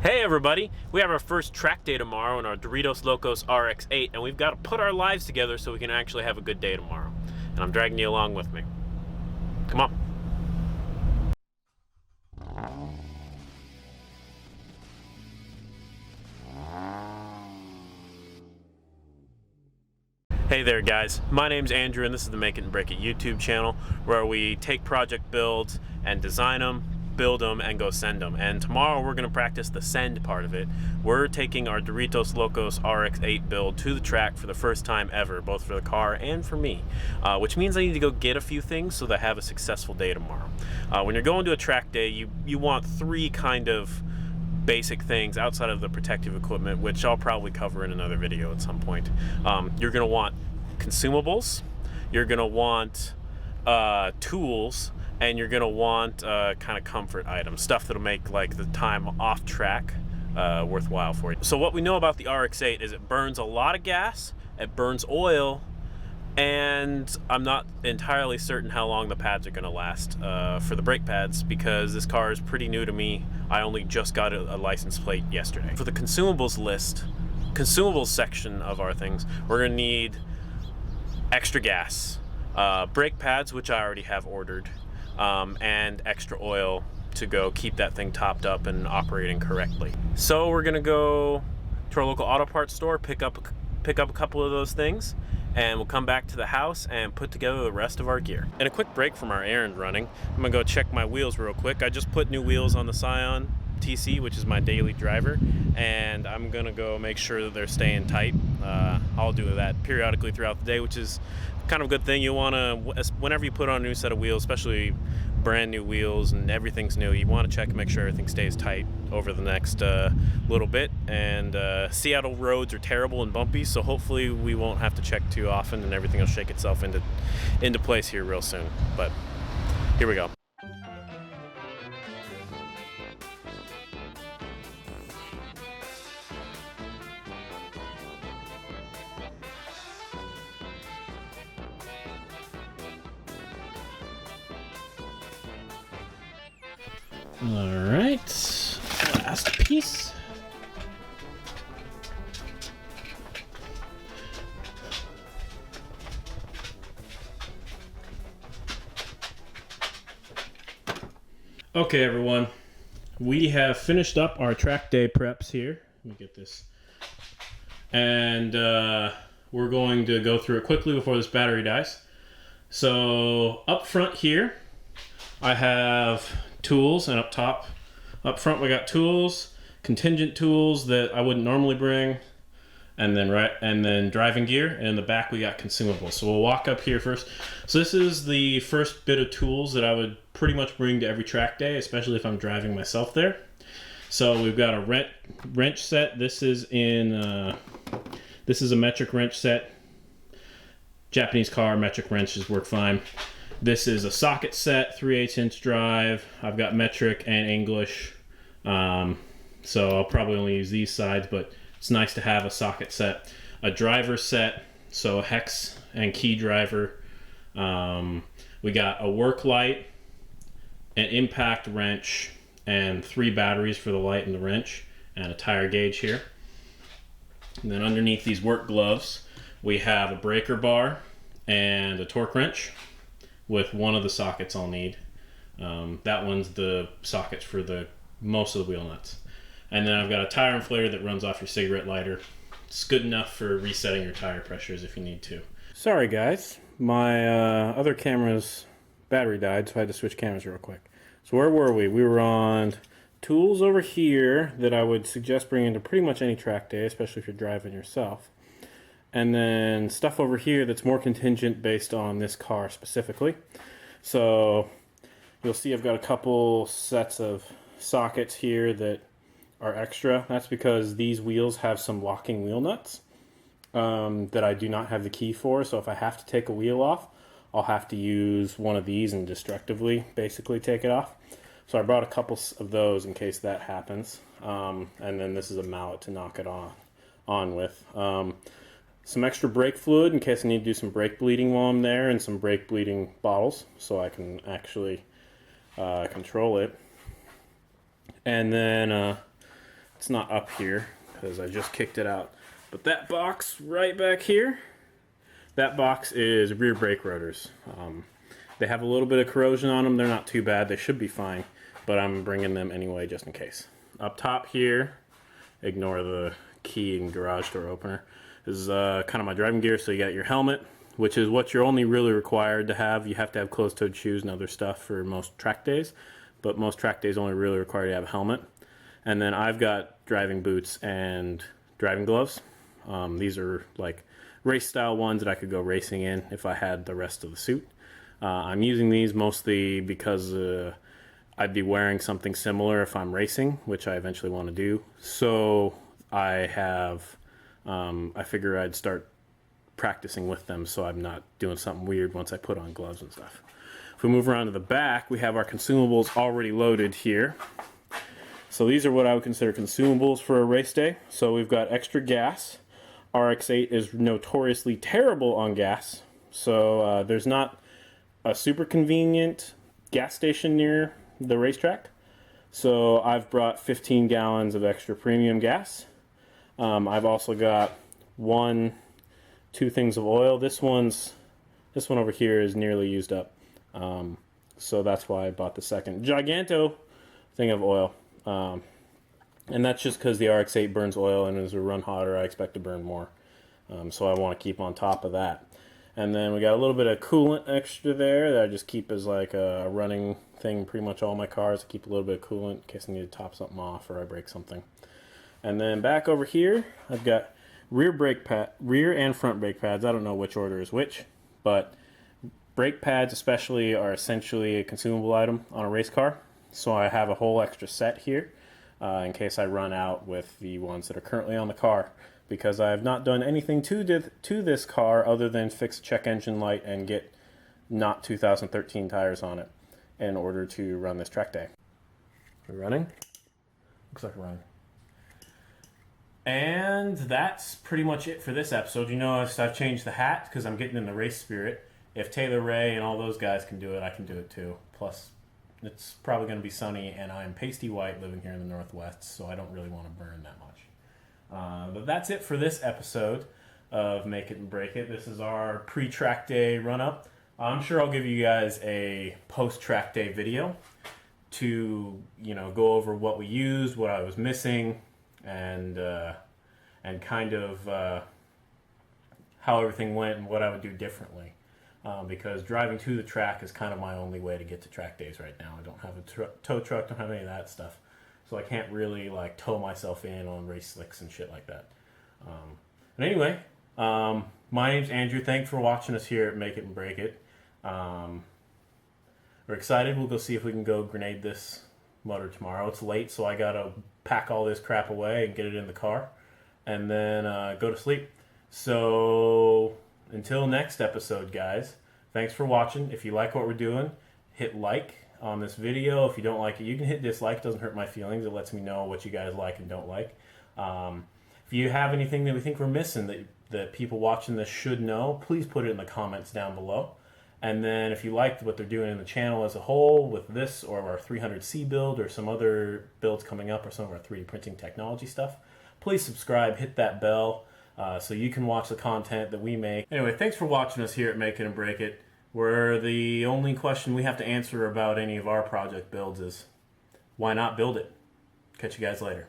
Hey everybody, we have our first track day tomorrow in our Doritos Locos RX8, and we've got to put our lives together so we can actually have a good day tomorrow. And I'm dragging you along with me. Come on. Hey there guys, my name's Andrew and this is the Make It and Break It YouTube channel where we take project builds and design them, build them, and go send them. And tomorrow we're going to practice the send part of it. We're taking our Doritos Locos RX8 build to the track for the first time ever, both for the car and for me, which means I need to go get a few things so that I have a successful day tomorrow. When you're going to a track day, you want three kind of basic things outside of the protective equipment, which I'll probably cover in another video at some point. You're going to want consumables, you're going to want tools, and you're going to want kind of comfort items, stuff that'll make like the time off track worthwhile for you. So what we know about the RX8 is it burns a lot of gas, it burns oil, and I'm not entirely certain how long the pads are going to last for the brake pads, because this car is pretty new to me. I only just got a license plate yesterday. For the consumables section of our things, we're going to need extra gas, brake pads, which I already have ordered, and extra oil to go keep that thing topped up and operating correctly. So we're going to go to our local auto parts store, pick up a couple of those things, and we'll come back to the house and put together the rest of our gear. And a quick break from our errand running, I'm gonna go check my wheels real quick. I just put new wheels on the Scion TC, which is my daily driver, and I'm gonna go make sure that they're staying tight. I'll do that periodically throughout the day, which is kind of a good thing. You wanna, whenever you put on a new set of wheels, especially brand new wheels and everything's new, you want to check and make sure everything stays tight over the next little bit. And Seattle roads are terrible and bumpy, so hopefully we won't have to check too often and everything will shake itself into place here real soon. But here we go. All right, last piece. Okay, everyone, we have finished up our track day preps here. Let me get this. And we're going to go through it quickly before this battery dies. So up front here, I have tools, and up front we got tools, contingent tools that I wouldn't normally bring, and then driving gear, and in the back we got consumables. So we'll walk up here first. So this is the first bit of tools that I would pretty much bring to every track day, especially if I'm driving myself there. So we've got a wrench set. This is a metric wrench set. Japanese car metric wrenches work fine. This is a socket set, 3/8 inch drive. I've got metric and English, so I'll probably only use these sides, but it's nice to have a socket set. A driver set, so a hex and key driver. We got a work light, an impact wrench, and 3 batteries for the light and the wrench, and a tire gauge here. And then underneath these work gloves, we have a breaker bar and a torque wrench, with one of the sockets I'll need. That one's the sockets for most of the wheel nuts. And then I've got a tire inflator that runs off your cigarette lighter. It's good enough for resetting your tire pressures if you need to. Sorry guys, my other camera's battery died, so I had to switch cameras real quick. So where were we? We were on tools over here that I would suggest bringing to pretty much any track day, especially if you're driving yourself. And then stuff over here that's more contingent based on this car specifically. So you'll see I've got a couple sets of sockets here that are extra. That's because these wheels have some locking wheel nuts that I do not have the key for. So if I have to take a wheel off, I'll have to use one of these and destructively basically take it off. So I brought a couple of those in case that happens. And then this is a mallet to knock it on with. Some extra brake fluid in case I need to do some brake bleeding while I'm there, and some brake bleeding bottles so I can actually control it. And then It's not up here because I just kicked it out. But that box right back here, that box is rear brake rotors. They have a little bit of corrosion on them. They're not too bad. They should be fine, but I'm bringing them anyway just in case. Up top here, ignore the key and garage door opener, is kind of my driving gear. So you got your helmet, which is what you're only really required to have. You have to have closed-toed shoes and other stuff for most track days, but most track days only really require you to have a helmet. And then I've got driving boots and driving gloves. These are like race style ones that I could go racing in if I had the rest of the suit. I'm using these mostly because I'd be wearing something similar if I'm racing, which I eventually want to do. So I figure I'd start practicing with them so I'm not doing something weird once I put on gloves and stuff. If we move around to the back, we have our consumables already loaded here. So these are what I would consider consumables for a race day. So we've got extra gas. RX8 is notoriously terrible on gas. So there's not a super convenient gas station near the racetrack. So I've brought 15 gallons of extra premium gas. I've also got two things of oil. This one over here is nearly used up. So that's why I bought the second giganto thing of oil. And that's just because the RX8 burns oil, and as we run hotter, I expect to burn more. So I want to keep on top of that. And then we got a little bit of coolant extra there that I just keep as like a running thing. Pretty much all my cars, I keep a little bit of coolant in case I need to top something off or I break something. And then back over here, I've got rear and front brake pads. I don't know which order is which, but brake pads especially are essentially a consumable item on a race car. So I have a whole extra set here in case I run out with the ones that are currently on the car, because I have not done anything to this car other than fix a check engine light and get not 2013 tires on it in order to run this track day. We're running? Looks like we're running. And that's pretty much it for this episode. You notice I've changed the hat because I'm getting in the race spirit. If Taylor Ray and all those guys can do it, I can do it too. Plus, it's probably going to be sunny, and I'm pasty white living here in the Northwest, so I don't really want to burn that much. But that's it for this episode of Make It and Break It. This is our pre-track day run-up. I'm sure I'll give you guys a post-track day video to, go over what we used, what I was missing, and kind of how everything went and what I would do differently. Because driving to the track is kind of my only way to get to track days right now. I don't have a tow truck, don't have any of that stuff. So I can't really tow myself in on race slicks and shit like that. But anyway, my name's Andrew. Thanks for watching us here at Make It and Break It. We're excited. We'll go see if we can go grenade this motor tomorrow. It's late, so I gotta pack all this crap away and get it in the car, and then go to sleep. So until next episode, guys, thanks for watching. If you like what we're doing, hit like on this video. If you don't like it, you can hit dislike. It doesn't hurt my feelings. It lets me know what you guys like and don't like. If you have anything that we think we're missing that people watching this should know, please put it in the comments down below. And then if you liked what they're doing in the channel as a whole with this or our 300C build or some other builds coming up or some of our 3D printing technology stuff, please subscribe, hit that bell so you can watch the content that we make. Anyway, thanks for watching us here at Make It and Break It, where the only question we have to answer about any of our project builds is, why not build it? Catch you guys later.